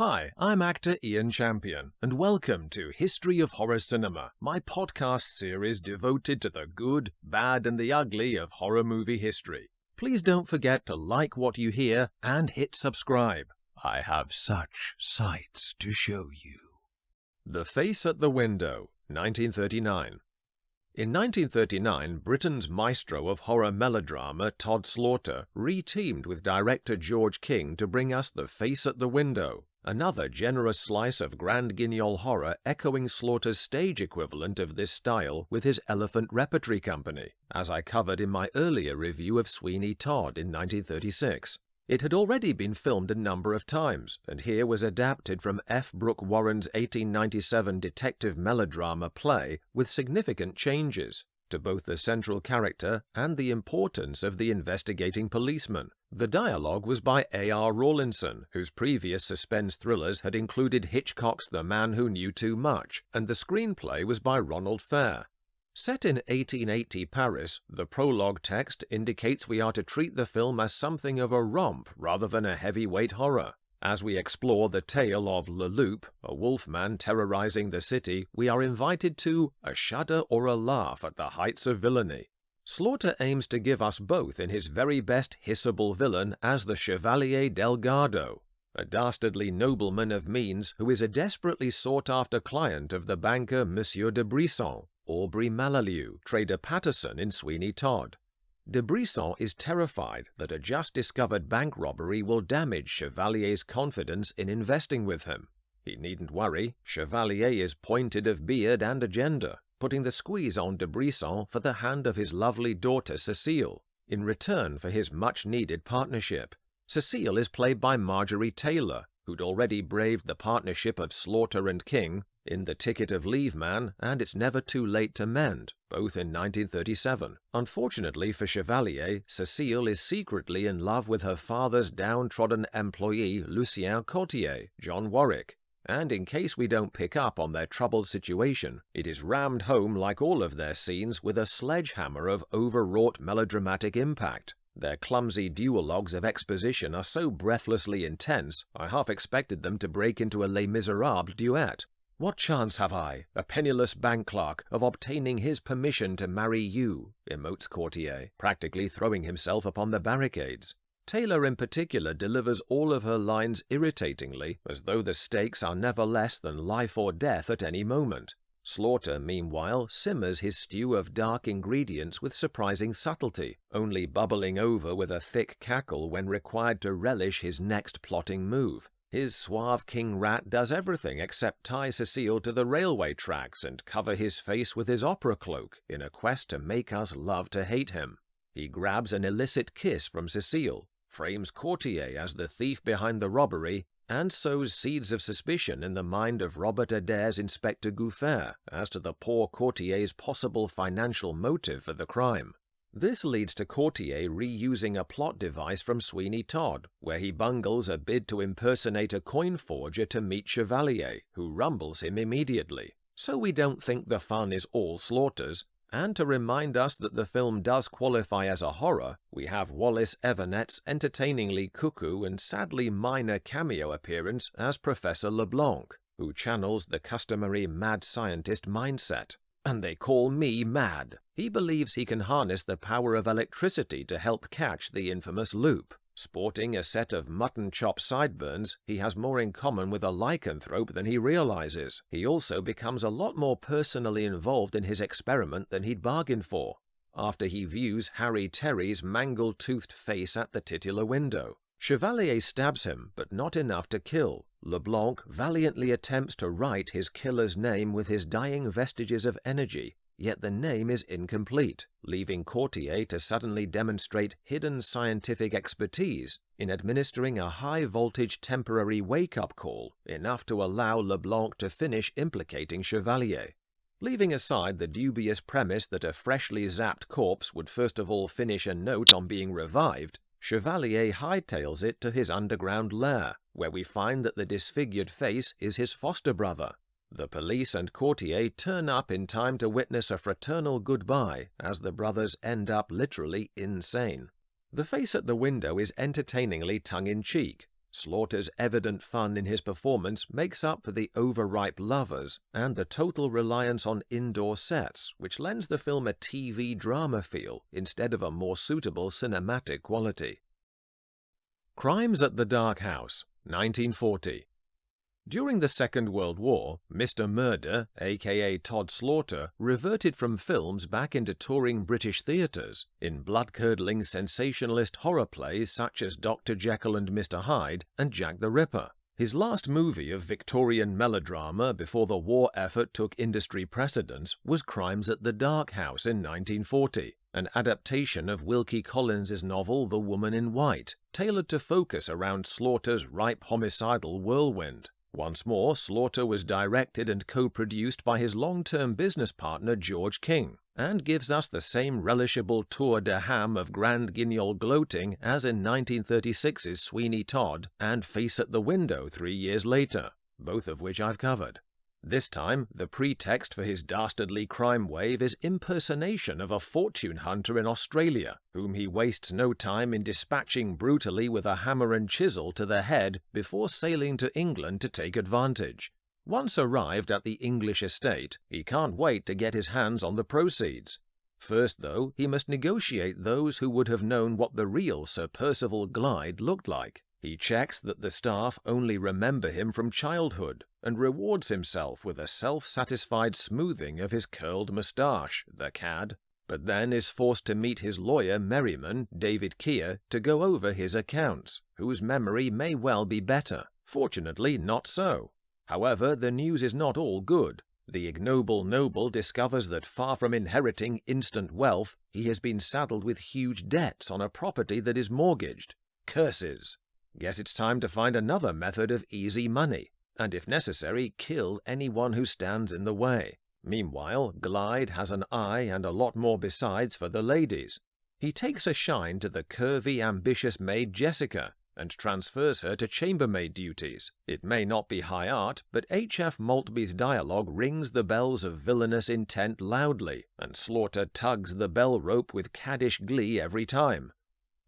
Hi, I'm actor Ian Champion, and welcome to History of Horror Cinema, my podcast series devoted to the good, bad, and the ugly of horror movie history. Please don't forget to like what you hear and hit subscribe. I have such sights to show you. The Face at the Window, 1939. In 1939, Britain's maestro of horror melodrama, Tod Slaughter, re-teamed with director George King to bring us The Face at the Window, another generous slice of grand guignol horror echoing Slaughter's stage equivalent of this style with his Elephant Repertory Company, as I covered in my earlier review of Sweeney Todd in 1936. It had already been filmed a number of times, and here was adapted from F. Brooke Warren's 1897 detective melodrama play with significant changes to both the central character and the importance of the investigating policeman. The dialogue was by A.R. Rawlinson, whose previous suspense thrillers had included Hitchcock's The Man Who Knew Too Much, and the screenplay was by Ronald Fair. Set in 1880 Paris, the prologue text indicates we are to treat the film as something of a romp rather than a heavyweight horror. As we explore the tale of Le Loup, a wolfman terrorizing the city, we are invited to a shudder or a laugh at the heights of villainy. Slaughter aims to give us both in his very best hissable villain as the Chevalier Delgado, a dastardly nobleman of means who is a desperately sought-after client of the banker Monsieur de Brisson, Aubrey Malalieu, Trader Patterson in Sweeney Todd. De Brisson is terrified that a just-discovered bank robbery will damage Chevalier's confidence in investing with him. He needn't worry, Chevalier is pointed of beard and agenda, putting the squeeze on de Brisson for the hand of his lovely daughter Cecile, in return for his much-needed partnership. Cecile is played by Marjorie Taylor, who'd already braved the partnership of Slaughter and King in The Ticket of Leave Man and It's Never Too Late to Mend, both in 1937. Unfortunately for Chevalier, Cecile is secretly in love with her father's downtrodden employee Lucien Courtier, John Warwick, and in case we don't pick up on their troubled situation, it is rammed home like all of their scenes with a sledgehammer of overwrought melodramatic impact. Their clumsy duologues of exposition are so breathlessly intense, I half expected them to break into a Les Miserables duet. "What chance have I, a penniless bank clerk, of obtaining his permission to marry you?" emotes Courtier, practically throwing himself upon the barricades. Taylor in particular delivers all of her lines irritatingly, as though the stakes are never less than life or death at any moment. Slaughter, meanwhile, simmers his stew of dark ingredients with surprising subtlety, only bubbling over with a thick cackle when required to relish his next plotting move. His suave King Rat does everything except tie Cecile to the railway tracks and cover his face with his opera cloak in a quest to make us love to hate him. He grabs an illicit kiss from Cecile, frames Courtier as the thief behind the robbery, and sows seeds of suspicion in the mind of Robert Adair's Inspector Gouffert as to the poor Courtier's possible financial motive for the crime. This leads to Courtier reusing a plot device from Sweeney Todd, where he bungles a bid to impersonate a coin forger to meet Chevalier, who rumbles him immediately. So we don't think the fun is all Slaughter's, and to remind us that the film does qualify as a horror, we have Wallace Evernet's entertainingly cuckoo and sadly minor cameo appearance as Professor LeBlanc, who channels the customary mad scientist mindset. "And they call me mad." He believes he can harness the power of electricity to help catch the infamous Loup. Sporting a set of mutton chop sideburns, he has more in common with a lycanthrope than he realizes. He also becomes a lot more personally involved in his experiment than he'd bargained for, after he views Harry Terry's mangled-toothed face at the titular window. Chevalier stabs him, but not enough to kill. LeBlanc valiantly attempts to write his killer's name with his dying vestiges of energy, yet the name is incomplete, leaving Courtier to suddenly demonstrate hidden scientific expertise in administering a high-voltage temporary wake-up call, enough to allow LeBlanc to finish implicating Chevalier. Leaving aside the dubious premise that a freshly zapped corpse would first of all finish a note on being revived, Chevalier hightails it to his underground lair, where we find that the disfigured face is his foster brother. The police and Courtier turn up in time to witness a fraternal goodbye as the brothers end up literally insane. The Face at the Window is entertainingly tongue-in-cheek, Slaughter's evident fun in his performance makes up for the overripe lovers and the total reliance on indoor sets, which lends the film a TV drama feel instead of a more suitable cinematic quality. Crimes at the Dark House, 1940. During the Second World War, Mr. Murder, aka Tod Slaughter, reverted from films back into touring British theatres in blood-curdling sensationalist horror plays such as Dr. Jekyll and Mr. Hyde and Jack the Ripper. His last movie of Victorian melodrama before the war effort took industry precedence was Crimes at the Dark House in 1940, an adaptation of Wilkie Collins's novel The Woman in White, tailored to focus around Slaughter's ripe homicidal whirlwind. Once more, Slaughter was directed and co-produced by his long-term business partner George King, and gives us the same relishable tour de ham of grand guignol gloating as in 1936's Sweeney Todd and Face at the Window 3 years later, both of which I've covered. This time, the pretext for his dastardly crime wave is impersonation of a fortune hunter in Australia, whom he wastes no time in dispatching brutally with a hammer and chisel to the head before sailing to England to take advantage. Once arrived at the English estate, he can't wait to get his hands on the proceeds. First, though, he must negotiate those who would have known what the real Sir Percival Glyde looked like. He checks that the staff only remember him from childhood, and rewards himself with a self-satisfied smoothing of his curled moustache, the cad, but then is forced to meet his lawyer Merriman, David Keir, to go over his accounts, whose memory may well be better. Fortunately, not so. However, the news is not all good. The ignoble noble discovers that far from inheriting instant wealth, he has been saddled with huge debts on a property that is mortgaged. Curses! Guess it's time to find another method of easy money, and if necessary, kill anyone who stands in the way. Meanwhile, Glyde has an eye and a lot more besides for the ladies. He takes a shine to the curvy, ambitious maid Jessica, and transfers her to chambermaid duties. It may not be high art, but H.F. Maltby's dialogue rings the bells of villainous intent loudly, and Slaughter tugs the bell rope with caddish glee every time.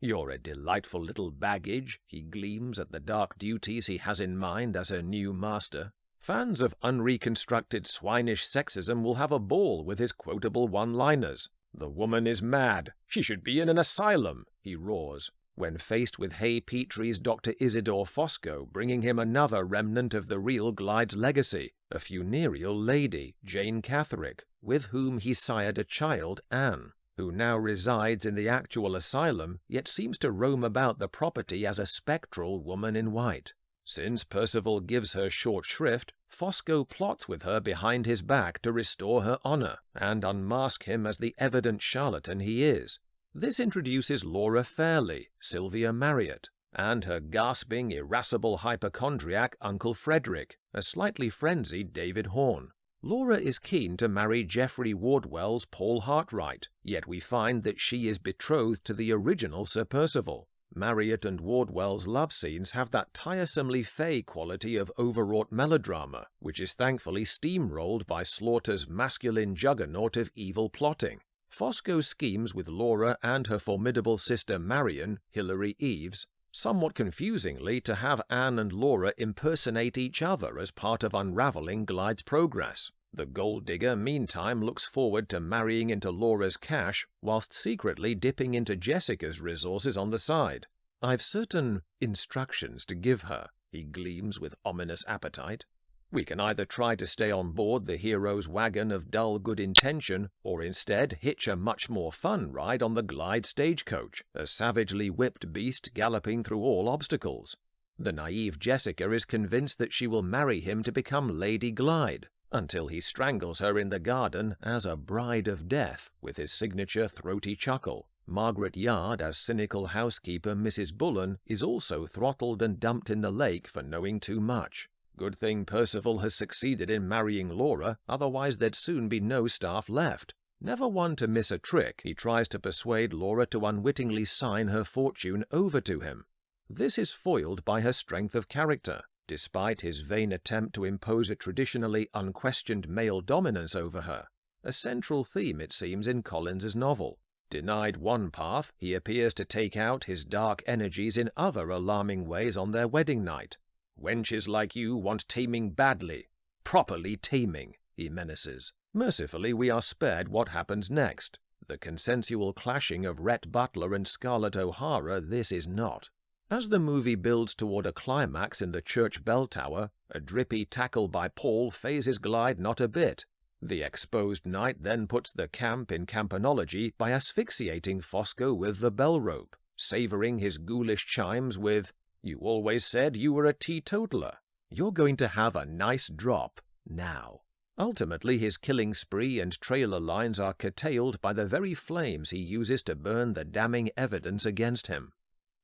"You're a delightful little baggage," he gleams at the dark duties he has in mind as her new master. Fans of unreconstructed swinish sexism will have a ball with his quotable one-liners. "The woman is mad. She should be in an asylum," he roars, when faced with Hay Petrie's Dr. Isidore Fosco bringing him another remnant of the real Glyde's legacy, a funereal lady, Jane Catherick, with whom he sired a child, Anne, who now resides in the actual asylum, yet seems to roam about the property as a spectral woman in white. Since Percival gives her short shrift, Fosco plots with her behind his back to restore her honor, and unmask him as the evident charlatan he is. This introduces Laura Fairley, Sylvia Marriott, and her gasping, irascible hypochondriac Uncle Frederick, a slightly frenzied David Horn. Laura is keen to marry Geoffrey Wardwell's Paul Hartright, yet we find that she is betrothed to the original Sir Percival. Marriott and Wardwell's love scenes have that tiresomely fey quality of overwrought melodrama, which is thankfully steamrolled by Slaughter's masculine juggernaut of evil plotting. Fosco schemes with Laura and her formidable sister Marion, Hilary Eves, somewhat confusingly to have Anne and Laura impersonate each other as part of unravelling Glyde's progress. The gold digger meantime looks forward to marrying into Laura's cash whilst secretly dipping into Jessica's resources on the side. "I've certain instructions to give her," he gleams with ominous appetite. "We can either try to stay on board the hero's wagon of dull good intention, or instead hitch a much more fun ride on the Glyde stagecoach, a savagely whipped beast galloping through all obstacles." The naive Jessica is convinced that she will marry him to become Lady Glyde, until he strangles her in the garden as a bride of death with his signature throaty chuckle. Margaret Yard, as cynical housekeeper Mrs. Bullen, is also throttled and dumped in the lake for knowing too much. Good thing Percival has succeeded in marrying Laura, otherwise there'd soon be no staff left. Never one to miss a trick, he tries to persuade Laura to unwittingly sign her fortune over to him. This is foiled by her strength of character. Despite his vain attempt to impose a traditionally unquestioned male dominance over her, a central theme, it seems, in Collins's novel. Denied one path, he appears to take out his dark energies in other alarming ways on their wedding night. "Wenches like you want taming badly. Properly taming," he menaces. Mercifully, we are spared what happens next. The consensual clashing of Rhett Butler and Scarlett O'Hara this is not. As the movie builds toward a climax in the church bell tower, a drippy tackle by Paul phases Glide not a bit. The exposed knight then puts the camp in campanology by asphyxiating Fosco with the bell rope, savouring his ghoulish chimes with, "You always said you were a teetotaler. You're going to have a nice drop now." Ultimately, his killing spree and trailer lines are curtailed by the very flames he uses to burn the damning evidence against him.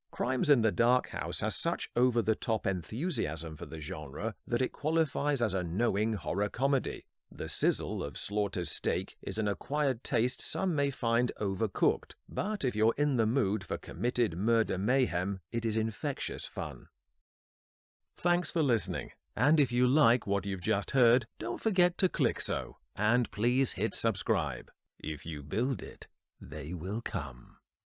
Crimes in the Dark House has such over-the-top enthusiasm for the genre that it qualifies as a knowing horror comedy. The sizzle of Slaughter's steak is an acquired taste some may find overcooked, but if you're in the mood for committed murder mayhem, it is infectious fun. Thanks for listening, and if you like what you've just heard, don't forget to click so, and please hit subscribe. If you build it, they will come.